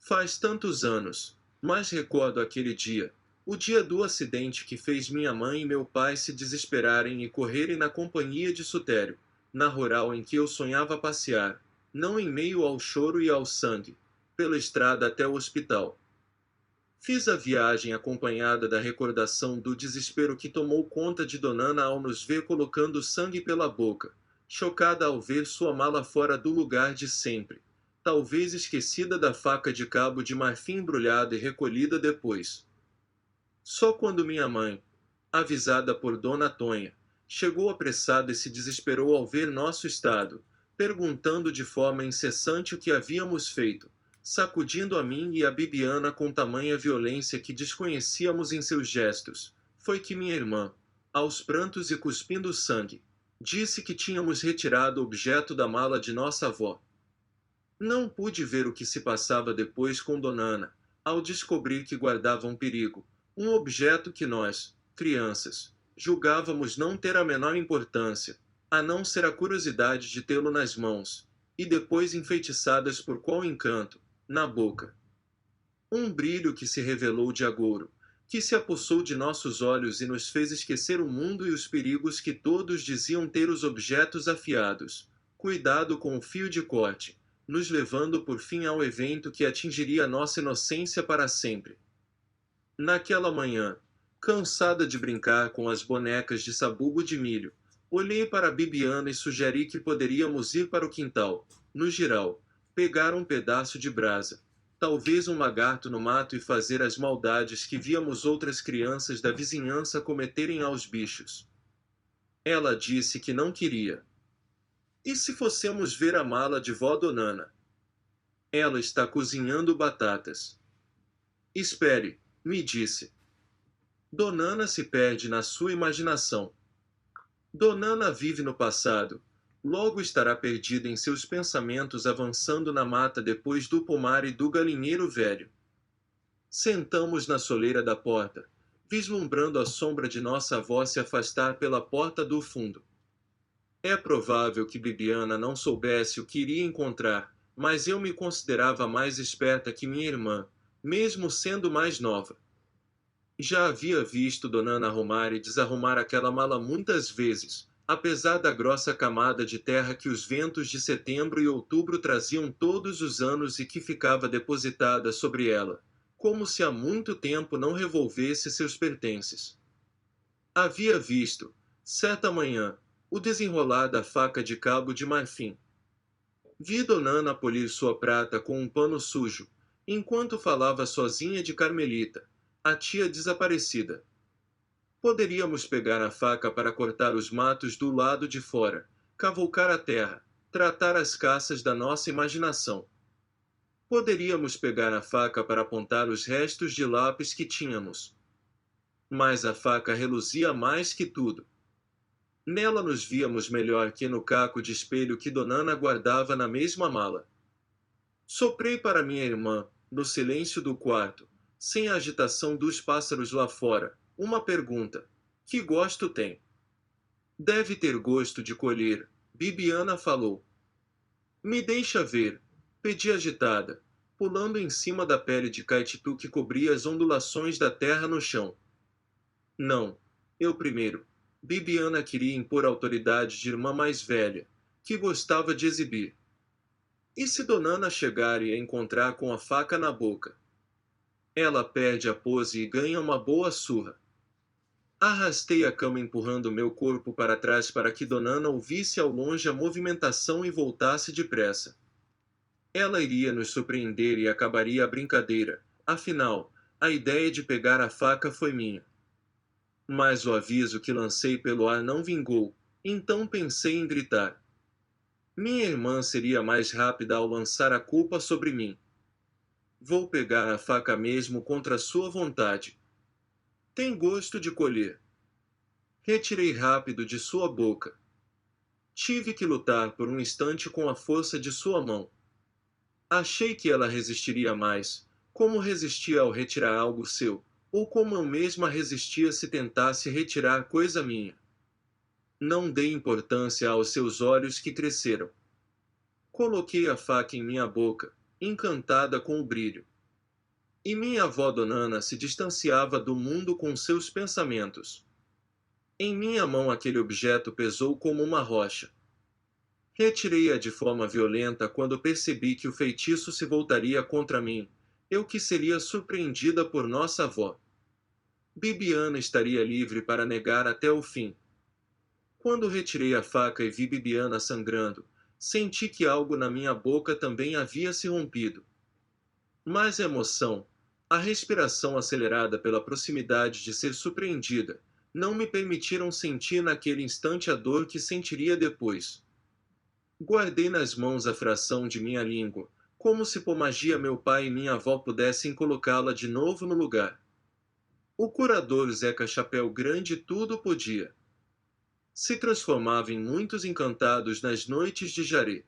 Faz tantos anos, mas recordo aquele dia, o dia do acidente que fez minha mãe e meu pai se desesperarem e correrem na companhia de Sutério, na rural em que eu sonhava passear, não em meio ao choro e ao sangue, pela estrada até o hospital. Fiz a viagem acompanhada da recordação do desespero que tomou conta de Donana ao nos ver colocando sangue pela boca, chocada ao ver sua mala fora do lugar de sempre, talvez esquecida da faca de cabo de marfim embrulhada e recolhida depois. Só quando minha mãe, avisada por Dona Tonha, chegou apressada e se desesperou ao ver nosso estado, perguntando de forma incessante o que havíamos feito, sacudindo a mim e a Bibiana com tamanha violência que desconhecíamos em seus gestos, foi que minha irmã, aos prantos e cuspindo sangue, disse que tínhamos retirado o objeto da mala de nossa avó. Não pude ver o que se passava depois com Dona Ana, ao descobrir que guardava um perigo, um objeto que nós, crianças, julgávamos não ter a menor importância, a não ser a curiosidade de tê-lo nas mãos, e depois enfeitiçadas por qual encanto, na boca. Um brilho que se revelou de agouro, que se apossou de nossos olhos e nos fez esquecer o mundo e os perigos que todos diziam ter os objetos afiados. Cuidado com o fio de corte, nos levando por fim ao evento que atingiria nossa inocência para sempre. Naquela manhã, cansada de brincar com as bonecas de sabugo de milho, olhei para a Bibiana e sugeri que poderíamos ir para o quintal, no giral, pegar um pedaço de brasa, talvez um lagarto no mato e fazer as maldades que víamos outras crianças da vizinhança cometerem aos bichos. Ela disse que não queria. E se fossemos ver a mala de vó Donana? Ela está cozinhando batatas. Espere, me disse. Donana se perde na sua imaginação. Donana vive no passado. Logo estará perdida em seus pensamentos avançando na mata depois do pomar e do galinheiro velho. Sentamos na soleira da porta, vislumbrando a sombra de nossa avó se afastar pela porta do fundo. É provável que Bibiana não soubesse o que iria encontrar, mas eu me considerava mais esperta que minha irmã, mesmo sendo mais nova. Já havia visto Dona Ana arrumar e desarrumar aquela mala muitas vezes, apesar da grossa camada de terra que os ventos de setembro e outubro traziam todos os anos e que ficava depositada sobre ela, como se há muito tempo não revolvesse seus pertences. Havia visto, certa manhã, o desenrolar da faca de cabo de marfim. Vi Dona Ana polir sua prata com um pano sujo, enquanto falava sozinha de Carmelita, a tia desaparecida. Poderíamos pegar a faca para cortar os matos do lado de fora, cavoucar a terra, tratar as caças da nossa imaginação. Poderíamos pegar a faca para apontar os restos de lápis que tínhamos. Mas a faca reluzia mais que tudo. Nela nos víamos melhor que no caco de espelho que Dona Ana guardava na mesma mala. Soprei para minha irmã, no silêncio do quarto, sem a agitação dos pássaros lá fora, uma pergunta: que gosto tem? Deve ter gosto de colher, Bibiana falou. Me deixa ver, pedi agitada, pulando em cima da pele de caititu que cobria as ondulações da terra no chão. Não, eu primeiro. Bibiana queria impor a autoridade de irmã mais velha, que gostava de exibir. E se Dona Ana chegar e a encontrar com a faca na boca? Ela perde a pose e ganha uma boa surra. Arrastei a cama empurrando meu corpo para trás para que Dona Ana ouvisse ao longe a movimentação e voltasse depressa. Ela iria nos surpreender e acabaria a brincadeira, afinal, a ideia de pegar a faca foi minha. Mas o aviso que lancei pelo ar não vingou, então pensei em gritar. Minha irmã seria mais rápida ao lançar a culpa sobre mim. Vou pegar a faca mesmo contra sua vontade. Tem gosto de colher. Retirei rápido de sua boca. Tive que lutar por um instante com a força de sua mão. Achei que ela resistiria mais, como resistia ao retirar algo seu, ou como eu mesma resistia se tentasse retirar coisa minha. Não dei importância aos seus olhos que cresceram. Coloquei a faca em minha boca, encantada com o brilho. e minha avó Donana se distanciava do mundo com seus pensamentos. Em minha mão aquele objeto pesou como uma rocha. Retirei-a de forma violenta quando percebi que o feitiço se voltaria contra mim, eu que seria surpreendida por nossa avó. Bibiana estaria livre para negar até o fim. Quando retirei a faca e vi Bibiana sangrando, senti que algo na minha boca também havia se rompido. Mas a emoção, a respiração acelerada pela proximidade de ser surpreendida, não me permitiram sentir naquele instante a dor que sentiria depois. Guardei nas mãos a fração de minha língua, como se por magia meu pai e minha avó pudessem colocá-la de novo no lugar. O curador Zeca Chapéu Grande tudo podia. Se transformava em muitos encantados nas noites de Jaré.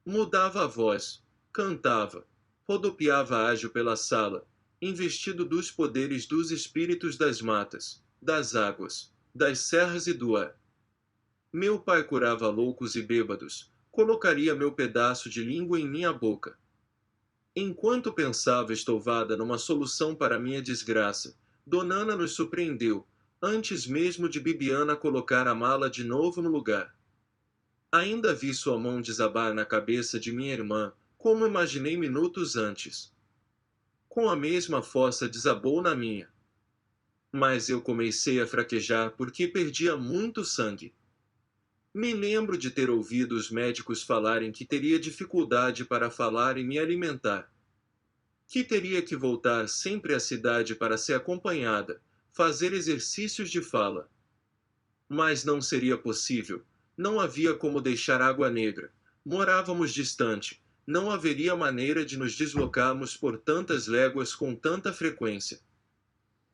Mudava a voz, cantava, rodopiava ágil pela sala, investido dos poderes dos espíritos das matas, das águas, das serras e do ar. Meu pai curava loucos e bêbados, colocaria meu pedaço de língua em minha boca. Enquanto pensava estouvada numa solução para minha desgraça, Donana nos surpreendeu, antes mesmo de Bibiana colocar a mala de novo no lugar. Ainda vi sua mão desabar na cabeça de minha irmã, como imaginei minutos antes. Com a mesma força desabou na minha. Mas eu comecei a fraquejar porque perdia muito sangue. Me lembro de ter ouvido os médicos falarem que teria dificuldade para falar e me alimentar. Que teria que voltar sempre à cidade para ser acompanhada, fazer exercícios de fala. Mas não seria possível. Não havia como deixar Água Negra. Morávamos distante. Não haveria maneira de nos deslocarmos por tantas léguas com tanta frequência.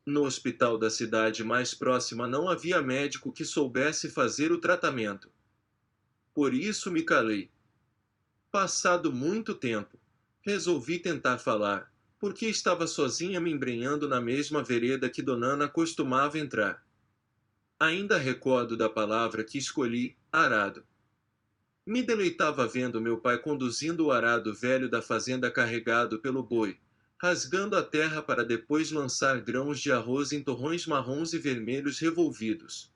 No hospital da cidade mais próxima não havia médico que soubesse fazer o tratamento. Por isso me calei. Passado muito tempo, resolvi tentar falar, porque estava sozinha me embrenhando na mesma vereda que Donana costumava entrar. Ainda recordo da palavra que escolhi, arado. Me deleitava vendo meu pai conduzindo o arado velho da fazenda carregado pelo boi, rasgando a terra para depois lançar grãos de arroz em torrões marrons e vermelhos revolvidos.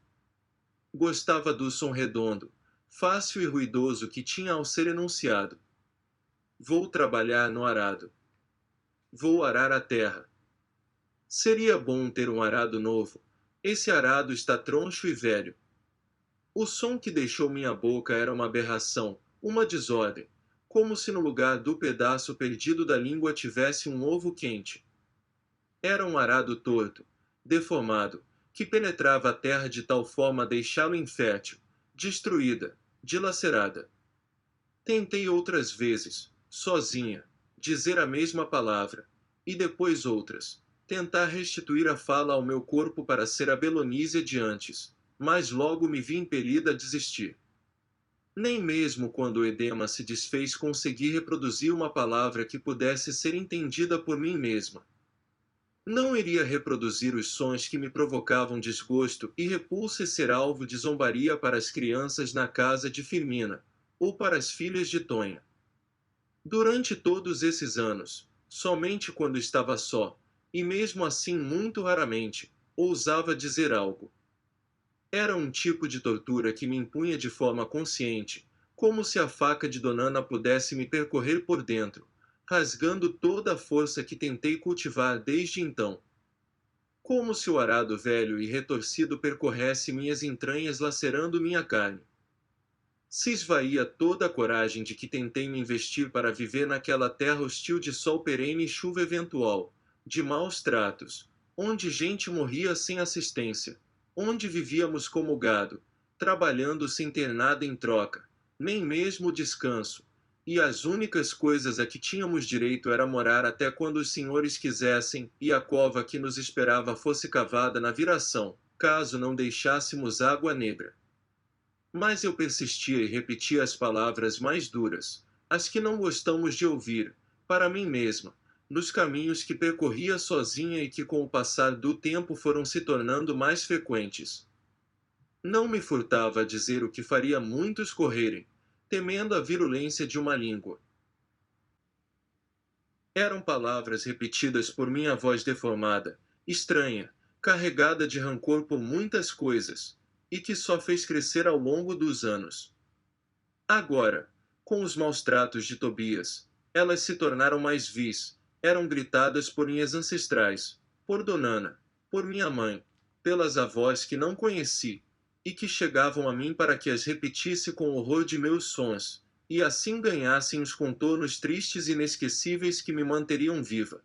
Gostava do som redondo, fácil e ruidoso que tinha ao ser enunciado. Vou trabalhar no arado. Vou arar a terra. Seria bom ter um arado novo. Esse arado está troncho e velho. O som que deixou minha boca era uma aberração, uma desordem, como se no lugar do pedaço perdido da língua tivesse um ovo quente. Era um arado torto, deformado, que penetrava a terra de tal forma a deixá-la infértil, destruída, dilacerada. Tentei outras vezes, sozinha, dizer a mesma palavra, e depois outras, tentar restituir a fala ao meu corpo para ser a Belonísia de antes, mas logo me vi impelida a desistir. Nem mesmo quando o edema se desfez consegui reproduzir uma palavra que pudesse ser entendida por mim mesma. Não iria reproduzir os sons que me provocavam desgosto e repulsa e ser alvo de zombaria para as crianças na casa de Firmina, ou para as filhas de Tonha. Durante todos esses anos, somente quando estava só, e mesmo assim muito raramente, ousava dizer algo. Era um tipo de tortura que me impunha de forma consciente, como se a faca de Donana pudesse me percorrer por dentro, rasgando toda a força que tentei cultivar desde então. Como se o arado velho e retorcido percorresse minhas entranhas lacerando minha carne. Se esvaía toda a coragem de que tentei me investir para viver naquela terra hostil de sol perene e chuva eventual, de maus tratos, onde gente morria sem assistência, onde vivíamos como gado, trabalhando sem ter nada em troca, nem mesmo descanso, e as únicas coisas a que tínhamos direito era morar até quando os senhores quisessem, e a cova que nos esperava fosse cavada na viração, caso não deixássemos Água Negra. Mas eu persistia e repetia as palavras mais duras, as que não gostamos de ouvir, para mim mesma, nos caminhos que percorria sozinha e que com o passar do tempo foram se tornando mais frequentes. Não me furtava a dizer o que faria muitos correrem, temendo a virulência de uma língua. Eram palavras repetidas por minha voz deformada, estranha, carregada de rancor por muitas coisas, e que só fez crescer ao longo dos anos. Agora, com os maus tratos de Tobias, elas se tornaram mais vis, eram gritadas por minhas ancestrais, por Donana, por minha mãe, pelas avós que não conheci, e que chegavam a mim para que as repetisse com horror de meus sons, e assim ganhassem os contornos tristes e inesquecíveis que me manteriam viva.